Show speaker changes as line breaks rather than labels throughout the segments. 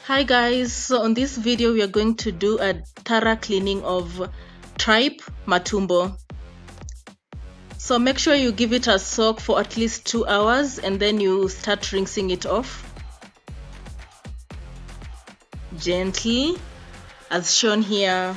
Hi guys, so on this video we are going to do a thorough cleaning of tripe Matumbo. So make sure you give it a soak for at least 2 hours and then you start rinsing it off gently as shown here.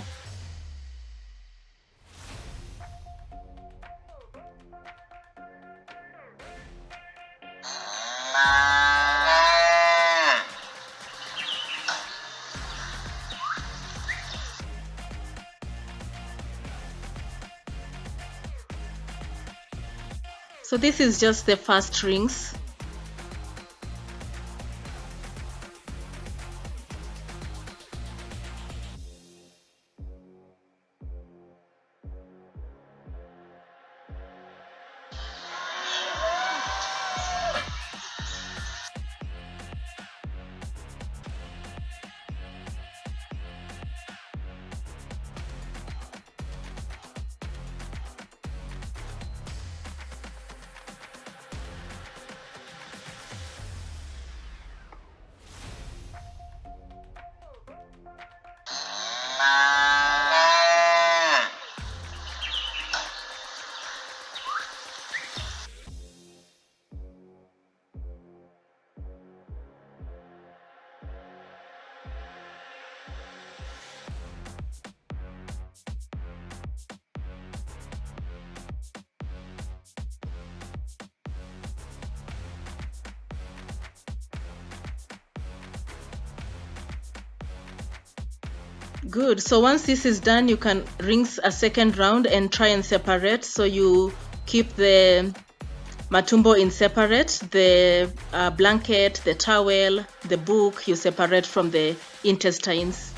So this is just the first rinse. Good. So once this is done, you can rinse a second round and try and separate. So you keep the Matumbo in separate, the blanket, the towel, the book, you separate from the intestines.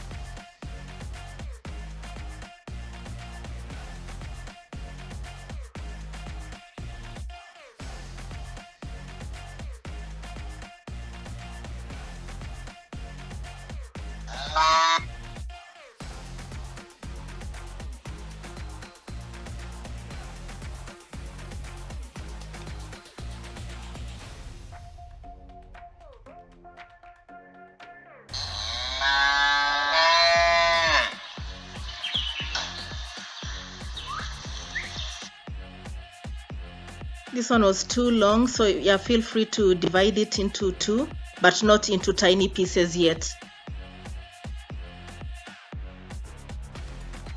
This one was too long, so yeah, feel free to divide it into two, but not into tiny pieces yet.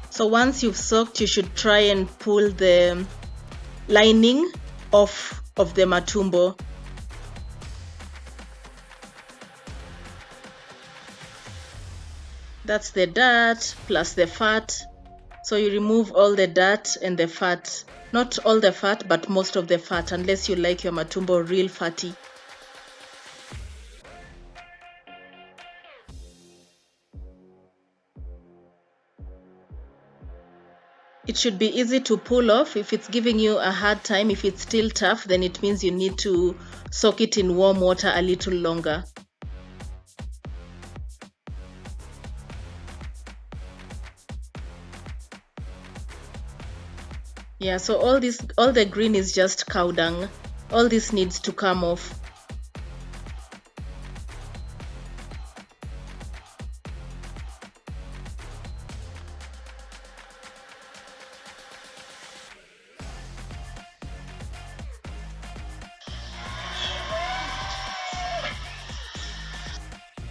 So once you've soaked, you should try and pull the lining off of the Matumbo. That's the dirt plus the fat. So you remove all the dirt and the fat. Not all the fat, but most of the fat, unless you like your Matumbo real fatty. It should be easy to pull off. If it's giving you a hard time, if it's still tough, then it means you need to soak it in warm water a little longer. Yeah, so all the green is just cow dung. All this needs to come off.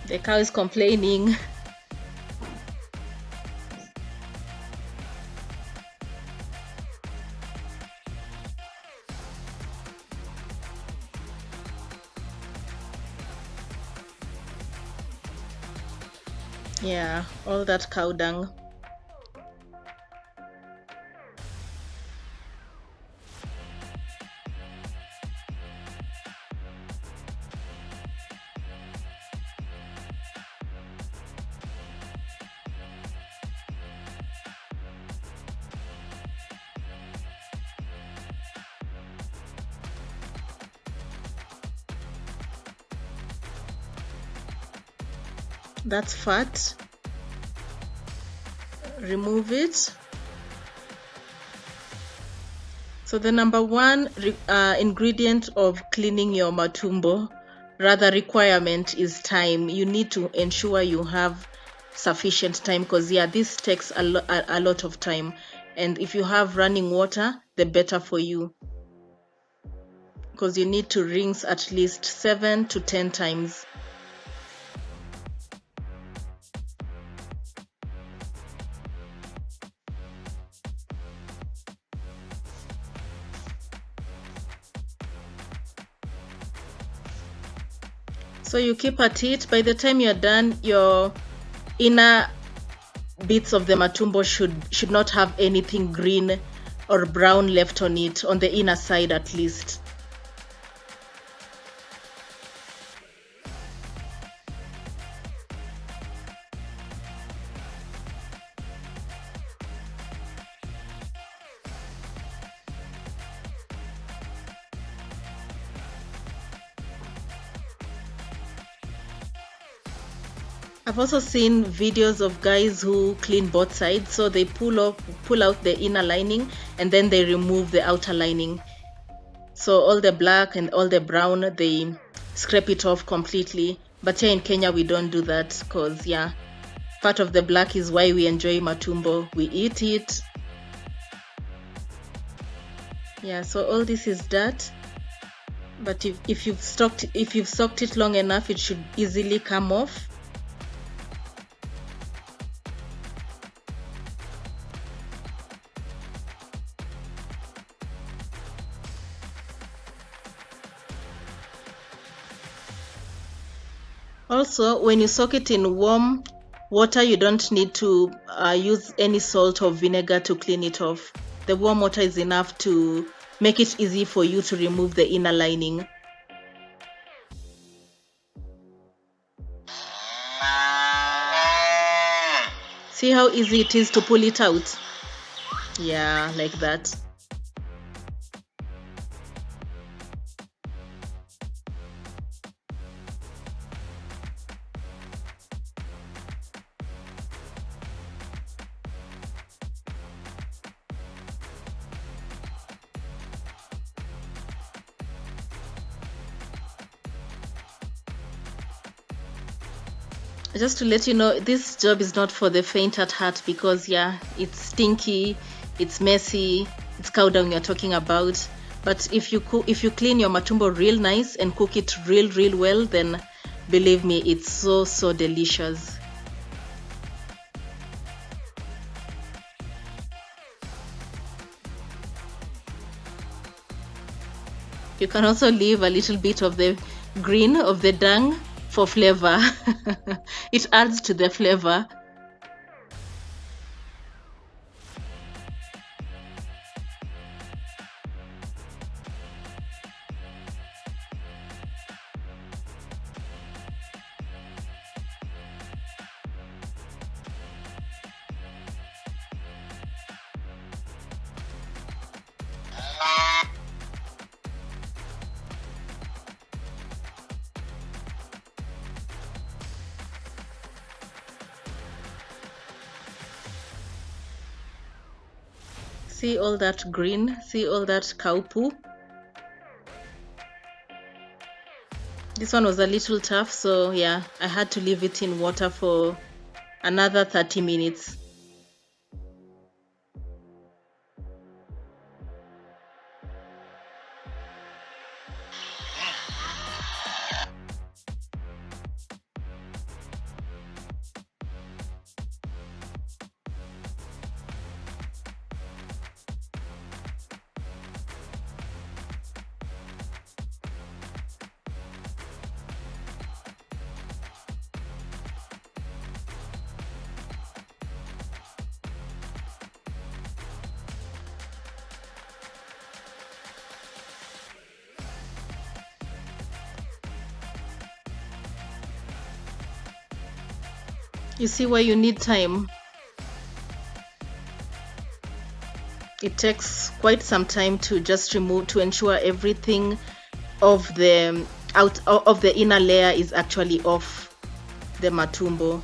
The cow is complaining. Yeah, all that cow dung. That's fat. Remove it. So the number one ingredient of cleaning your Matumbo rather requirement is time. You need to ensure you have sufficient time, because yeah, this takes a lot of time, and if you have running water, the better for you, because you need to rinse at least 7 to 10 times. So you keep at it. By the time you're done, your inner bits of the matumbo should not have anything green or brown left on it, on the inner side at least. I've also seen videos of guys who clean both sides, so they pull out the inner lining and then they remove the outer lining. So all the black and all the brown, they scrape it off completely. But here in Kenya, we don't do that, because yeah, part of the black is why we enjoy matumbo. We eat it. Yeah, so all this is dirt. But if you've soaked it long enough, it should easily come off. Also, when you soak it in warm water, you don't need to use any salt or vinegar to clean it off. The warm water is enough to make it easy for you to remove the inner lining. See how easy it is to pull it out? Yeah, like that. Just to let you know, this job is not for the faint at heart, because yeah, it's stinky, it's messy, it's cow dung you're talking about. But if you clean your matumbo real nice and cook it real well, then believe me, it's so delicious. You can also leave a little bit of the green of the dung for flavor. It adds to the flavor. See all that green? See all that cow poo? This one was a little tough, so yeah, I had to leave it in water for another 30 minutes. You see why you need time? It takes quite some time to just to ensure everything of the inner layer is actually off the matumbo.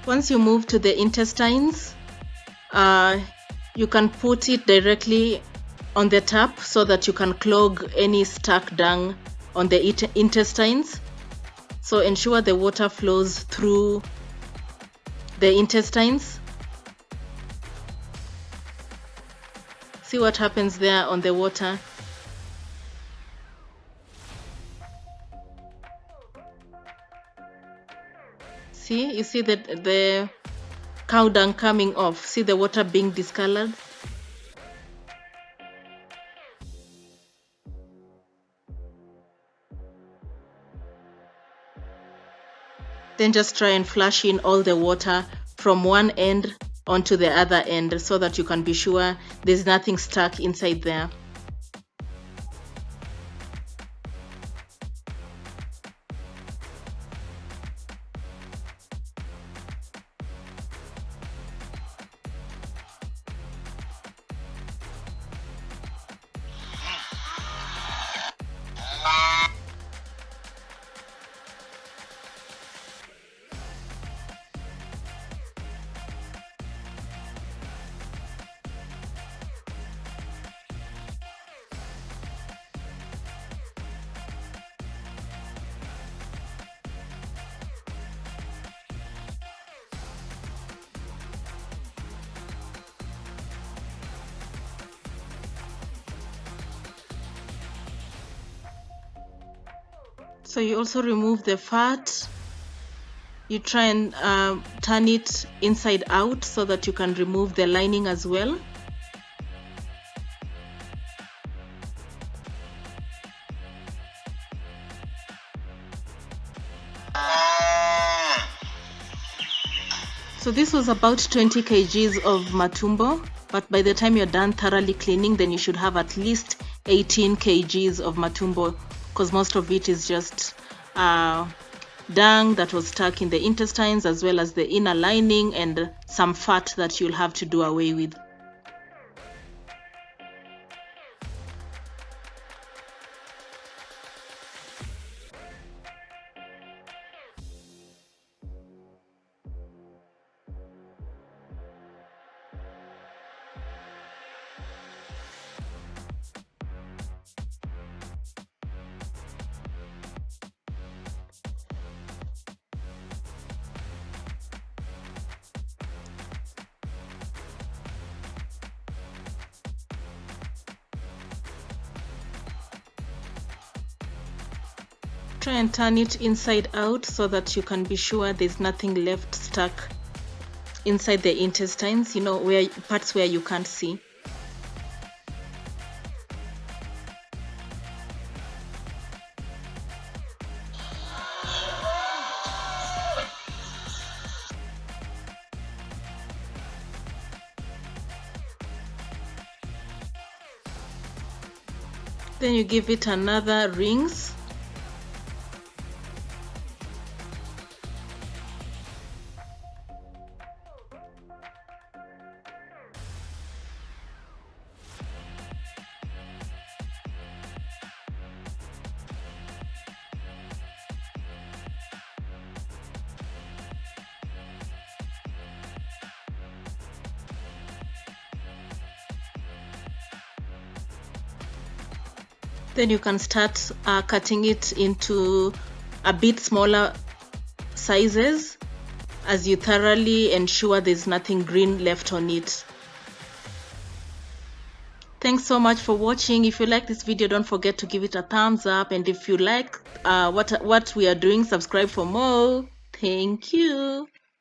Once you move to the intestines, you can put it directly on the tap so that you can clog any stuck dung on the intestines. So ensure the water flows through the intestines. See what happens there on the water. See, you see the cow dung coming off. See the water being discolored. Then just try and flush in all the water from one end onto the other end so that you can be sure there's nothing stuck inside there. So you also remove the fat. You try and turn it inside out so that you can remove the lining as well. So this was about 20 kgs of Matumbo, but by the time you're done thoroughly cleaning, then you should have at least 18 kgs of Matumbo, because most of it is just dung that was stuck in the intestines, as well as the inner lining and some fat that you'll have to do away with. Try and turn it inside out so that you can be sure there's nothing left stuck inside the intestines, where parts where you can't see. Then you give it another rinse. Then you can start cutting it into a bit smaller sizes as you thoroughly ensure there's nothing green left on it. Thanks so much for watching. If you like this video, don't forget to give it a thumbs up, and if you like what we are doing, subscribe for more. Thank you.